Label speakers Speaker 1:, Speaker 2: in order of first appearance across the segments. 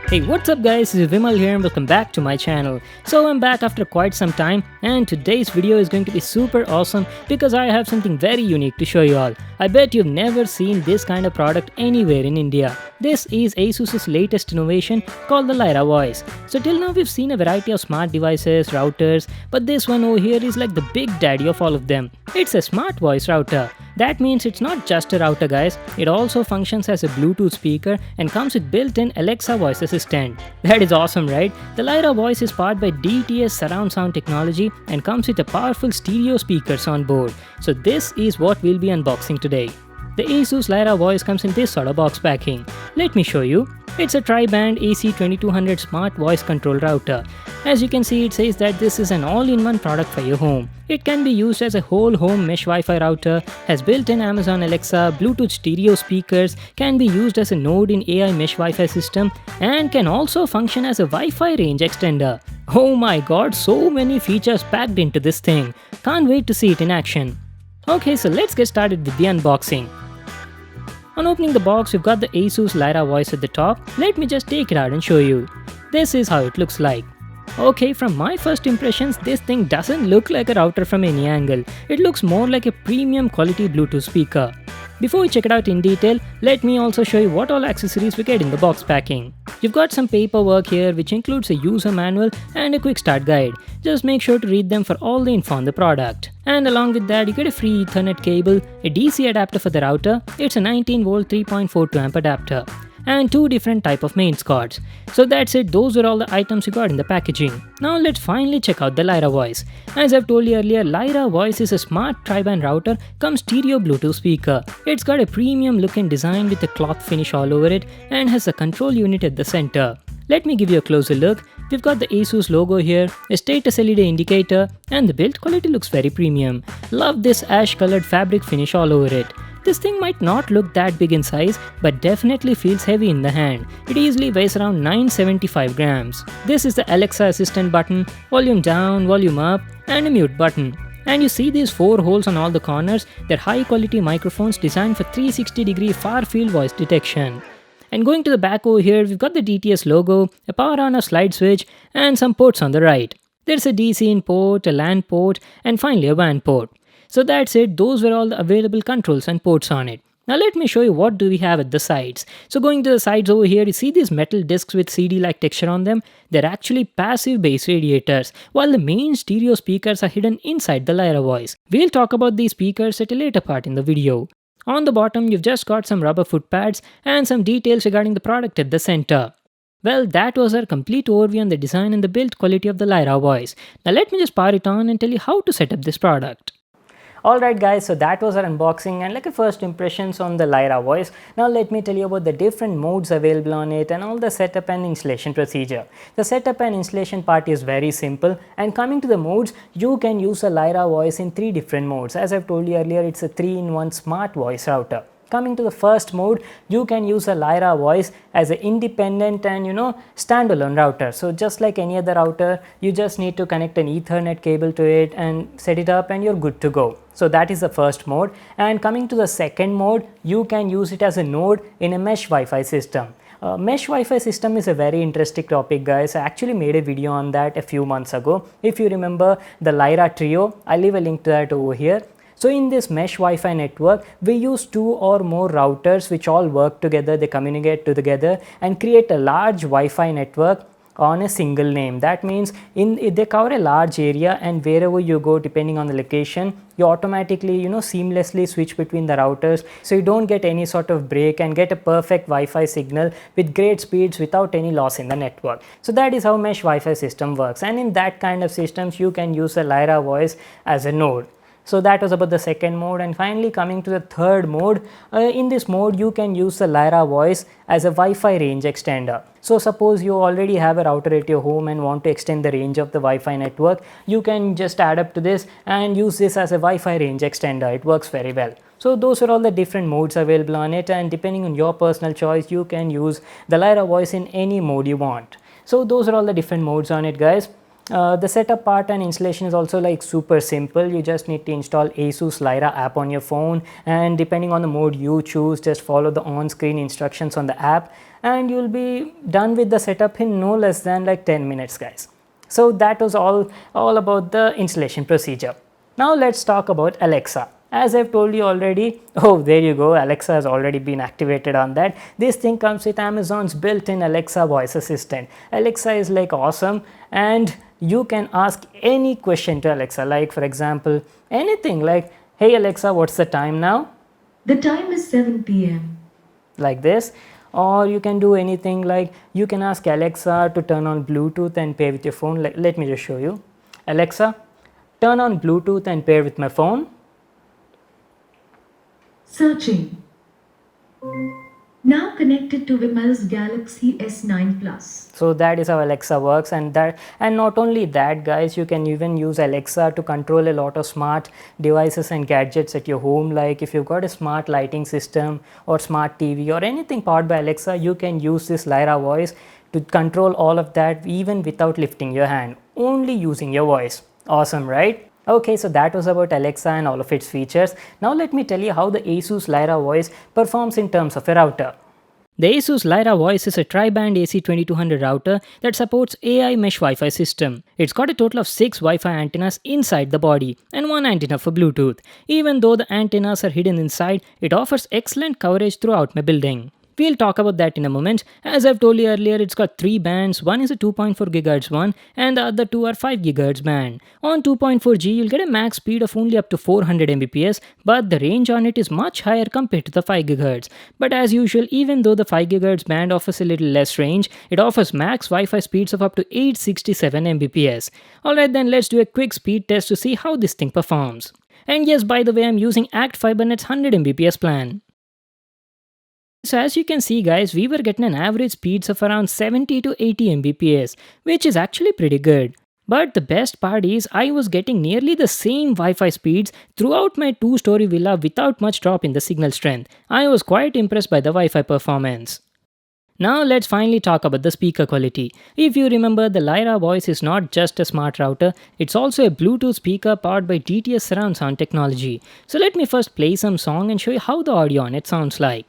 Speaker 1: Hey, what's up guys, this is Vimal here and welcome back to my channel. So I'm back after quite some time and today's video is going to be super awesome because I have something very unique to show you all. I bet you've never seen this kind of product anywhere in India. This is Asus's latest innovation called the Lyra Voice. So till now we've seen a variety of smart devices, routers, but this one over here is like the big daddy of all of them. It's a smart voice router. That means it's not just a router guys, it also functions as a Bluetooth speaker and comes with built-in Alexa voice assistant. That is awesome, right? The Lyra Voice is powered by DTS surround sound technology and comes with a powerful stereo speakers on board. So this is what we'll be unboxing today. The Asus Lyra Voice comes in this sort of box packing. Let me show you. It's a tri-band AC2200 smart voice control router. As you can see, it says that this is an all-in-one product for your home. It can be used as a whole home mesh Wi-Fi router, has built-in Amazon Alexa, Bluetooth stereo speakers, can be used as a node in AI mesh Wi-Fi system, and can also function as a Wi-Fi range extender. Oh my god, so many features packed into this thing. Can't wait to see it in action. Okay, so let's get started with the unboxing. On opening the box, we've got the Asus Lyra Voice at the top. Let me just take it out and show you. This is how it looks like. Okay, from my first impressions, this thing doesn't look like a router from any angle. It looks more like a premium quality Bluetooth speaker. Before we check it out in detail, let me also show you what all accessories we get in the box packing. You've got some paperwork here which includes a user manual and a quick start guide. Just make sure to read them for all the info on the product. And along with that, you get a free Ethernet cable, a DC adapter for the router, it's a 19V 3.42 amp adapter, and two different type of mains cards. So that's it, those are all the items you got in the packaging. Now let's finally check out the Lyra Voice. As I've told you earlier, Lyra Voice is a smart tri-band router cum stereo Bluetooth speaker. It's got a premium look and design with a cloth finish all over it and has a control unit at the center. Let me give you a closer look. We've got the Asus logo here, a status LED indicator, and the build quality looks very premium. Love this ash colored fabric finish all over it. This thing might not look that big in size, but definitely feels heavy in the hand. It easily weighs around 975 grams. This is the Alexa assistant button, volume down, volume up, and a mute button. And you see these 4 holes on all the corners. They're high quality microphones designed for 360-degree far field voice detection. And going to the back over here, we've got the DTS logo, a power on off slide switch, and some ports on the right. There's a DC in port, a LAN port, and finally a WAN port. So that's it, those were all the available controls and ports on it. Now let me show you what do we have at the sides. So going to the sides over here, you see these metal discs with CD-like texture on them. They're actually passive bass radiators, while the main stereo speakers are hidden inside the Lyra Voice. We'll talk about these speakers at a later part in the video. On the bottom, you've just got some rubber foot pads and some details regarding the product at the center. Well, that was our complete overview on the design and the build quality of the Lyra Voice. Now let me just power it on and tell you how to set up this product. Alright guys, so that was our unboxing and like a first impressions on the Lyra Voice. Now let me tell you about the different modes available on it and all the setup and installation procedure. The setup and installation part is very simple, and coming to the modes, you can use a Lyra Voice in 3 different modes. As I've told you earlier, it's a 3-in-1 smart voice router. Coming to the first mode, you can use a Lyra Voice as an independent and standalone router. So just like any other router, you just need to connect an Ethernet cable to it and set it up and you're good to go. So that is the first mode. And coming to the second mode, you can use it as a node in a mesh Wi-Fi system. Mesh Wi-Fi system is a very interesting topic guys. I actually made a video on that a few months ago. If you remember the Lyra Trio, I'll leave a link to that over here. So in this mesh Wi-Fi network, we use 2 or more routers which all work together, they communicate together and create a large Wi-Fi network on a single name. That means they cover a large area, and wherever you go, depending on the location, you automatically seamlessly switch between the routers, so you don't get any sort of break and get a perfect Wi-Fi signal with great speeds without any loss in the network. So that is how mesh Wi-Fi system works, and in that kind of systems you can use a Lyra Voice as a node. So that was about the second mode, and finally coming to the third mode. In this mode you can use the Lyra Voice as a Wi-Fi range extender. So suppose you already have a router at your home and want to extend the range of the Wi-Fi network, you can just add up to this and use this as a Wi-Fi range extender. It works very well. So those are all the different modes available on it, and depending on your personal choice, you can use the Lyra Voice in any mode you want. So those are all the different modes on it guys. The setup part and installation is also like super simple. You just need to install Asus Lyra app on your phone, and depending on the mode you choose, just follow the on-screen instructions on the app and you'll be done with the setup in no less than like 10 minutes, guys. So that was all about the installation procedure. Now let's talk about Alexa. As I've told you already, oh there you go, Alexa has already been activated on that. This thing comes with Amazon's built-in Alexa voice assistant. Alexa is like awesome, and you can ask any question to Alexa, like for example anything like, hey Alexa, what's the time now?
Speaker 2: The time is 7 p.m.
Speaker 1: Like this. Or you can do anything like, you can ask Alexa to turn on Bluetooth and pair with your phone. Like, let me just show you. Alexa, turn on Bluetooth and pair with my phone.
Speaker 2: Searching. Now connected to Vimal's Galaxy S9 Plus.
Speaker 1: So that is how Alexa works, and not only that, guys, you can even use Alexa to control a lot of smart devices and gadgets at your home. Like if you've got a smart lighting system or smart TV or anything powered by Alexa, you can use this Lyra voice to control all of that even without lifting your hand, only using your voice. Awesome, right? Okay, so that was about Alexa and all of its features. Now let me tell you how the Asus Lyra Voice performs in terms of a router. The Asus Lyra Voice is a tri-band AC2200 router that supports AI mesh Wi-Fi system. It's got a total of 6 Wi-Fi antennas inside the body and 1 antenna for Bluetooth. Even though the antennas are hidden inside, it offers excellent coverage throughout my building. We'll talk about that in a moment. As I've told you earlier, it's got 3 bands. One is a 2.4 GHz one and the other 2 are 5 GHz band. On 2.4G, you'll get a max speed of only up to 400 Mbps, but the range on it is much higher compared to the 5 GHz. But as usual, even though the 5 GHz band offers a little less range, it offers max Wi-Fi speeds of up to 867 Mbps. Alright then, let's do a quick speed test to see how this thing performs. And yes, by the way, I'm using Act Fibernet's 100 Mbps plan. So as you can see, guys, we were getting an average speeds of around 70 to 80 Mbps, which is actually pretty good. But the best part is I was getting nearly the same Wi-Fi speeds throughout my 2-story villa without much drop in the signal strength. I was quite impressed by the Wi-Fi performance. Now let's finally talk about the speaker quality. If you remember, the Lyra Voice is not just a smart router, it's also a Bluetooth speaker powered by DTS surround sound technology. So let me first play some song and show you how the audio on it sounds like.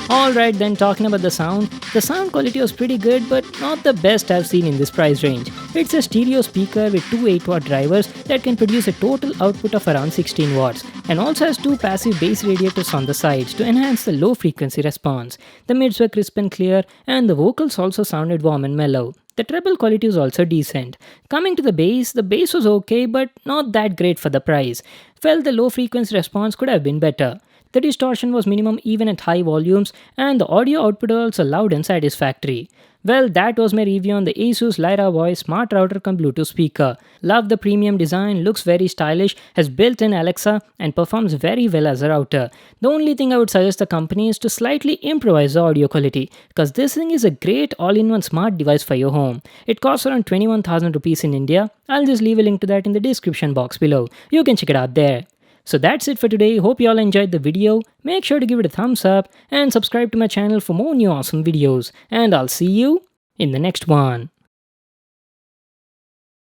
Speaker 1: Alright then, talking about the sound quality was pretty good, but not the best I've seen in this price range. It's a stereo speaker with 2 8-watt drivers that can produce a total output of around 16 watts, and also has 2 passive bass radiators on the sides to enhance the low frequency response. The mids were crisp and clear, and the vocals also sounded warm and mellow. The treble quality was also decent. Coming to the bass was okay, but not that great for the price. Felt the low frequency response could have been better. The distortion was minimum even at high volumes, and the audio output was also loud and satisfactory. Well, that was my review on the Asus Lyra Voice Smart Router cum Bluetooth speaker. Love the premium design, looks very stylish, has built-in Alexa, and performs very well as a router. The only thing I would suggest the company is to slightly improvise the audio quality, because this thing is a great all-in-one smart device for your home. It costs around 21,000 rupees in India. I'll just leave a link to that in the description box below. You can check it out there. So that's it for today. Hope you all enjoyed the video. Make sure to give it a thumbs up and subscribe to my channel for more new awesome videos. And I'll see you in the next one.